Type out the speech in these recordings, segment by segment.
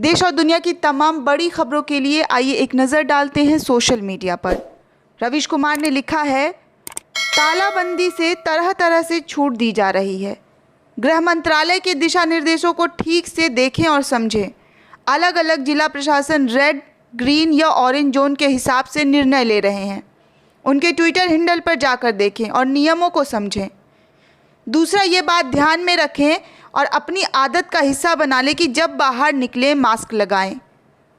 देश और दुनिया की तमाम बड़ी खबरों के लिए आइए एक नज़र डालते हैं सोशल मीडिया पर। रवीश कुमार ने लिखा है, तालाबंदी से तरह तरह से छूट दी जा रही है। गृह मंत्रालय के दिशा निर्देशों को ठीक से देखें और समझें। अलग अलग जिला प्रशासन रेड, ग्रीन या ऑरेंज जोन के हिसाब से निर्णय ले रहे हैं। उनके ट्विटर हैंडल पर जाकर देखें और नियमों को समझें। दूसरा, ये बात ध्यान में रखें और अपनी आदत का हिस्सा बना लें कि जब बाहर निकलें मास्क लगाएं,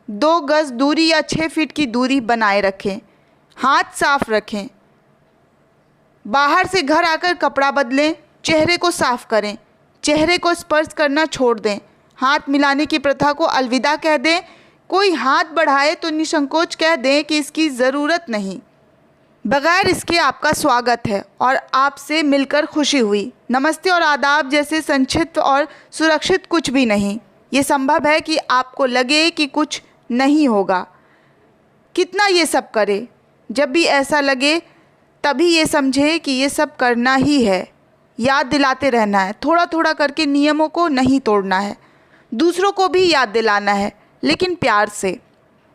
2 गज दूरी या 6 फीट की दूरी बनाए रखें, हाथ साफ रखें, बाहर से घर आकर कपड़ा बदलें, चेहरे को साफ करें, चेहरे को स्पर्श करना छोड़ दें, हाथ मिलाने की प्रथा को अलविदा कह दें। कोई हाथ बढ़ाए तो निसंकोच कह दें कि इसकी ज़रूरत नहीं, बगैर इसके आपका स्वागत है और आपसे मिलकर खुशी हुई। नमस्ते और आदाब जैसे संक्षिप्त और सुरक्षित कुछ भी नहीं। ये संभव है कि आपको लगे कि कुछ नहीं होगा। कितना ये सब करे, जब भी ऐसा लगे तभी ये समझे कि ये सब करना ही है। याद दिलाते रहना है, थोड़ा थोड़ा करके नियमों को नहीं तोड़ना है। दूसरों को भी याद दिलाना है, लेकिन प्यार से।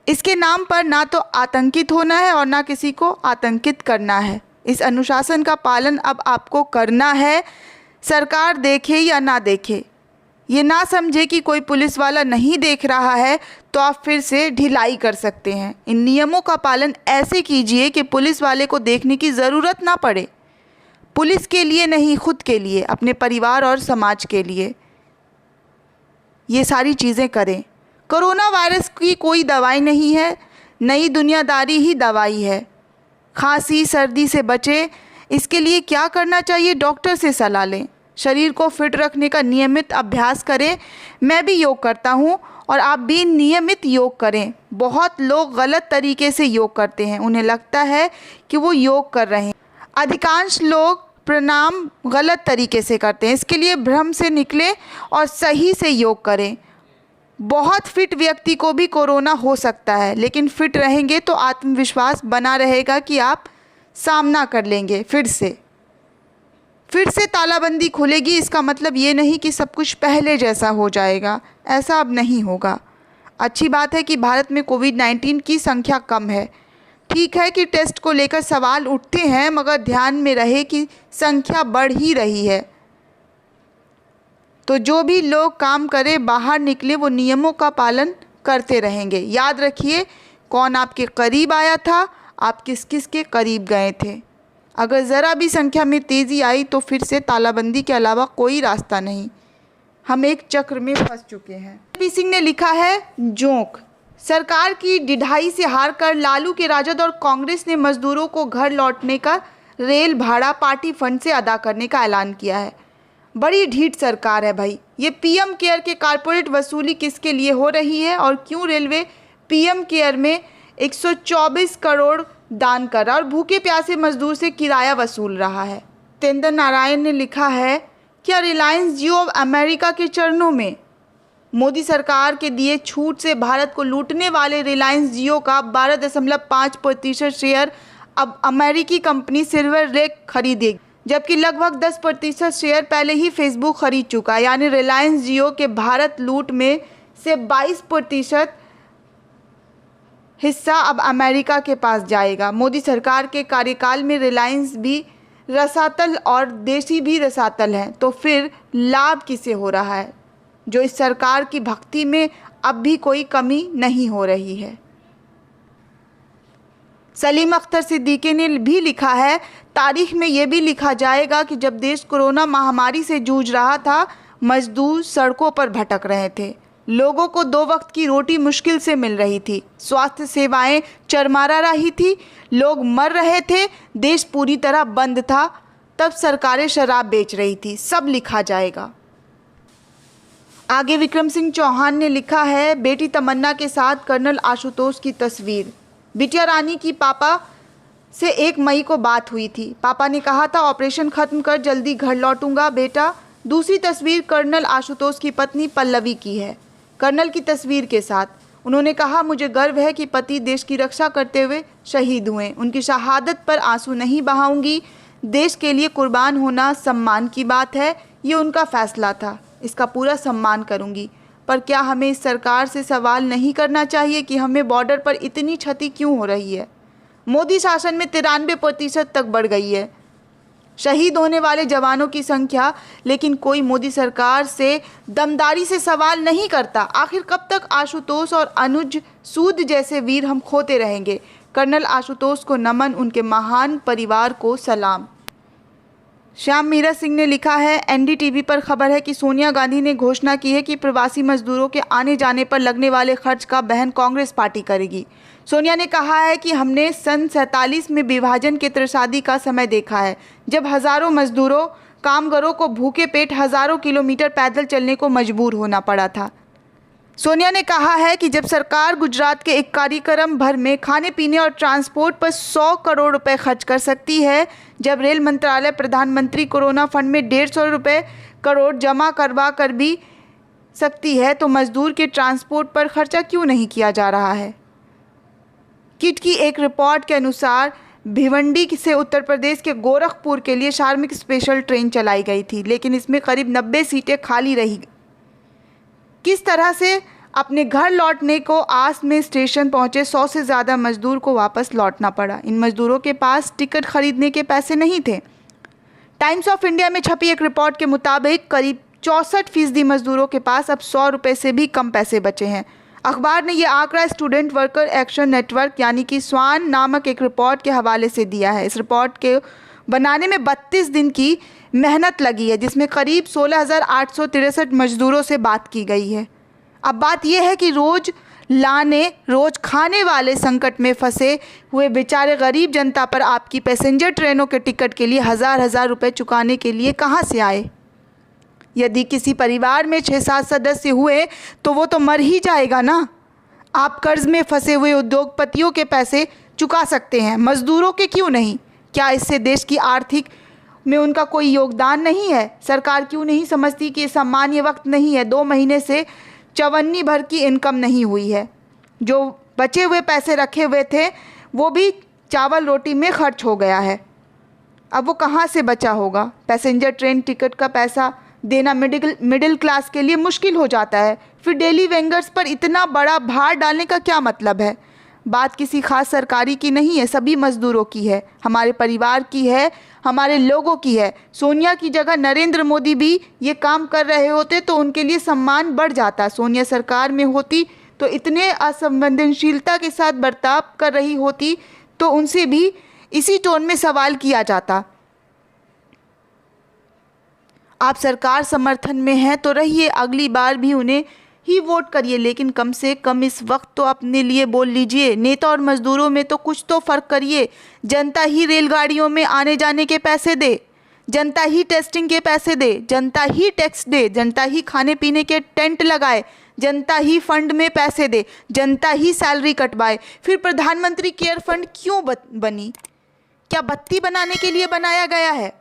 इसके नाम पर ना तो आतंकित होना है और ना किसी को आतंकित करना है। इस अनुशासन का पालन अब आपको करना है, सरकार देखे या ना देखे। ये ना समझे कि कोई पुलिस वाला नहीं देख रहा है तो आप फिर से ढिलाई कर सकते हैं। इन नियमों का पालन ऐसे कीजिए कि पुलिस वाले को देखने की ज़रूरत ना पड़े। पुलिस के लिए नहीं, खुद के लिए, अपने परिवार और समाज के लिए ये सारी चीज़ें करें। कोरोना वायरस की कोई दवाई नहीं है, नई दुनियादारी ही दवाई है। खांसी सर्दी से बचें, इसके लिए क्या करना चाहिए, डॉक्टर से सलाह लें। शरीर को फिट रखने का नियमित अभ्यास करें। मैं भी योग करता हूँ और आप भी नियमित योग करें। बहुत लोग गलत तरीके से योग करते हैं, उन्हें लगता है कि वो योग कर रहे हैं। अधिकांश लोग प्राणायाम गलत तरीके से करते हैं। इसके लिए भ्रम से निकलें और सही से योग करें। बहुत फिट व्यक्ति को भी कोरोना हो सकता है, लेकिन फिट रहेंगे तो आत्मविश्वास बना रहेगा कि आप सामना कर लेंगे। फिर से तालाबंदी खुलेगी, इसका मतलब ये नहीं कि सब कुछ पहले जैसा हो जाएगा। ऐसा अब नहीं होगा। अच्छी बात है कि भारत में कोविड-19 की संख्या कम है। ठीक है कि टेस्ट को लेकर सवाल उठते हैं, मगर ध्यान में रहे कि संख्या बढ़ ही रही है। तो जो भी लोग काम करें, बाहर निकले, वो नियमों का पालन करते रहेंगे। याद रखिए, कौन आपके करीब आया था, आप किस किस के करीब गए थे। अगर ज़रा भी संख्या में तेज़ी आई तो फिर से तालाबंदी के अलावा कोई रास्ता नहीं। हम एक चक्र में फंस चुके हैं। पी सिंह ने लिखा है, जोंक सरकार की ढिठाई से हार कर लालू के राजद और कांग्रेस ने मजदूरों को घर लौटने का रेल भाड़ा पार्टी फंड से अदा करने का ऐलान किया है। बड़ी ढीठ सरकार है भाई। ये पीएम केयर के कारपोरेट वसूली किसके लिए हो रही है और क्यों रेलवे पीएम केयर में 124 करोड़ दान कर रहा और भूखे प्यासे मजदूर से किराया वसूल रहा है। तेंदर नारायण ने लिखा है, क्या रिलायंस जियो अब अमेरिका के चरणों में? मोदी सरकार के दिए छूट से भारत को लूटने वाले रिलायंस जियो का 12.5% शेयर अब अमेरिकी कंपनी सिल्वर लेक खरीदेगी, जबकि लगभग 10% शेयर पहले ही फेसबुक खरीद चुका है। यानी रिलायंस जियो के भारत लूट में से 22% हिस्सा अब अमेरिका के पास जाएगा। मोदी सरकार के कार्यकाल में रिलायंस भी रसातल और देसी भी रसातल हैं, तो फिर लाभ किसे हो रहा है? जो इस सरकार की भक्ति में अब भी कोई कमी नहीं हो रही है। सलीम अख्तर सिद्दीकी ने भी लिखा है, तारीख में ये भी लिखा जाएगा कि जब देश कोरोना महामारी से जूझ रहा था, मजदूर सड़कों पर भटक रहे थे, लोगों को 2 वक्त की रोटी मुश्किल से मिल रही थी, स्वास्थ्य सेवाएं चरमरा रही थी, लोग मर रहे थे, देश पूरी तरह बंद था, तब सरकारें शराब बेच रही थी। सब लिखा जाएगा। आगे विक्रम सिंह चौहान ने लिखा है, बेटी तमन्ना के साथ कर्नल आशुतोष की तस्वीर। बिटिया रानी की पापा से 1 मई को बात हुई थी। पापा ने कहा था ऑपरेशन खत्म कर जल्दी घर लौटूंगा बेटा। दूसरी तस्वीर कर्नल आशुतोष की पत्नी पल्लवी की है, कर्नल की तस्वीर के साथ। उन्होंने कहा, मुझे गर्व है कि पति देश की रक्षा करते हुए शहीद हुए। उनकी शहादत पर आंसू नहीं बहाऊंगी। देश के लिए कुर्बान होना सम्मान की बात है, ये उनका फैसला था, इसका पूरा सम्मान करूंगी। पर क्या हमें इस सरकार से सवाल नहीं करना चाहिए कि हमें बॉर्डर पर इतनी क्षति क्यों हो रही है? मोदी शासन में 93% तक बढ़ गई है शहीद होने वाले जवानों की संख्या, लेकिन कोई मोदी सरकार से दमदारी से सवाल नहीं करता। आखिर कब तक आशुतोष और अनुज सूद जैसे वीर हम खोते रहेंगे? कर्नल आशुतोष को नमन, उनके महान परिवार को सलाम। श्याम मीरा सिंह ने लिखा है, एनडीटीवी पर खबर है कि सोनिया गांधी ने घोषणा की है कि प्रवासी मजदूरों के आने जाने पर लगने वाले खर्च का वहन कांग्रेस पार्टी करेगी। सोनिया ने कहा है कि हमने सन 47 में विभाजन के त्रसादी का समय देखा है, जब हजारों मजदूरों कामगारों को भूखे पेट हजारों किलोमीटर पैदल चलने को मजबूर होना पड़ा था। सोनिया ने कहा है कि जब सरकार गुजरात के एक कार्यक्रम भर में खाने पीने और ट्रांसपोर्ट पर 100 करोड़ रुपए खर्च कर सकती है, जब रेल मंत्रालय प्रधानमंत्री कोरोना फंड में 150 करोड़ जमा करवा कर भी सकती है, तो मजदूर के ट्रांसपोर्ट पर खर्चा क्यों नहीं किया जा रहा है? किट की एक रिपोर्ट के अनुसार भिवंडी से उत्तर प्रदेश के गोरखपुर के लिए श्रमिक स्पेशल ट्रेन चलाई गई थी, लेकिन इसमें करीब 90 सीटें खाली रही। किस तरह से अपने घर लौटने को आस में स्टेशन पहुंचे 100 से ज़्यादा मजदूर को वापस लौटना पड़ा। इन मजदूरों के पास टिकट खरीदने के पैसे नहीं थे। टाइम्स ऑफ इंडिया में छपी एक रिपोर्ट के मुताबिक करीब 64% मजदूरों के पास अब 100 रुपये से भी कम पैसे बचे हैं। अखबार ने यह आंकड़ा स्टूडेंट वर्कर एक्शन नेटवर्क यानी कि स्वान नामक एक रिपोर्ट के हवाले से दिया है। इस रिपोर्ट के बनाने में 32 दिन की मेहनत लगी है, जिसमें करीब 16,863 मजदूरों से बात की गई है। अब बात यह है कि रोज़ लाने रोज़ खाने वाले संकट में फंसे हुए बेचारे गरीब जनता पर आपकी पैसेंजर ट्रेनों के टिकट के लिए हज़ार रुपए चुकाने के लिए कहाँ से आए? यदि किसी परिवार में 6-7 सदस्य हुए तो वो तो मर ही जाएगा ना। आप कर्ज में फंसे हुए उद्योगपतियों के पैसे चुका सकते हैं, मजदूरों के क्यों नहीं? क्या इससे देश की आर्थिक में उनका कोई योगदान नहीं है? सरकार क्यों नहीं समझती कि सामान्य वक्त नहीं है? 2 महीने से चवन्नी भर की इनकम नहीं हुई है। जो बचे हुए पैसे रखे हुए थे वो भी चावल रोटी में खर्च हो गया है। अब वो कहाँ से बचा होगा? पैसेंजर ट्रेन टिकट का पैसा देना मिडिल क्लास के लिए मुश्किल हो जाता है। फिर डेली वेंगर्स पर इतना बड़ा भार डालने का क्या मतलब है? बात किसी खास सरकारी की नहीं है, सभी मजदूरों की है, हमारे परिवार की है, हमारे लोगों की है। सोनिया की जगह नरेंद्र मोदी भी ये काम कर रहे होते तो उनके लिए सम्मान बढ़ जाता। सोनिया सरकार में होती तो इतने असंवेदनशीलता के साथ बर्ताव कर रही होती तो उनसे भी इसी टोन में सवाल किया जाता। आप सरकार समर्थन में हैं तो रहिए, अगली बार भी उन्हें ही वोट करिए, लेकिन कम से कम इस वक्त तो अपने लिए बोल लीजिए। नेता और मजदूरों में तो कुछ तो फ़र्क करिए। जनता ही रेलगाड़ियों में आने जाने के पैसे दे, जनता ही टेस्टिंग के पैसे दे, जनता ही टैक्स दे, जनता ही खाने पीने के टेंट लगाए, जनता ही फंड में पैसे दे, जनता ही सैलरी कटवाए। फिर प्रधानमंत्री केयर फंड क्यों बनी? क्या बत्ती बनाने के लिए बनाया गया है?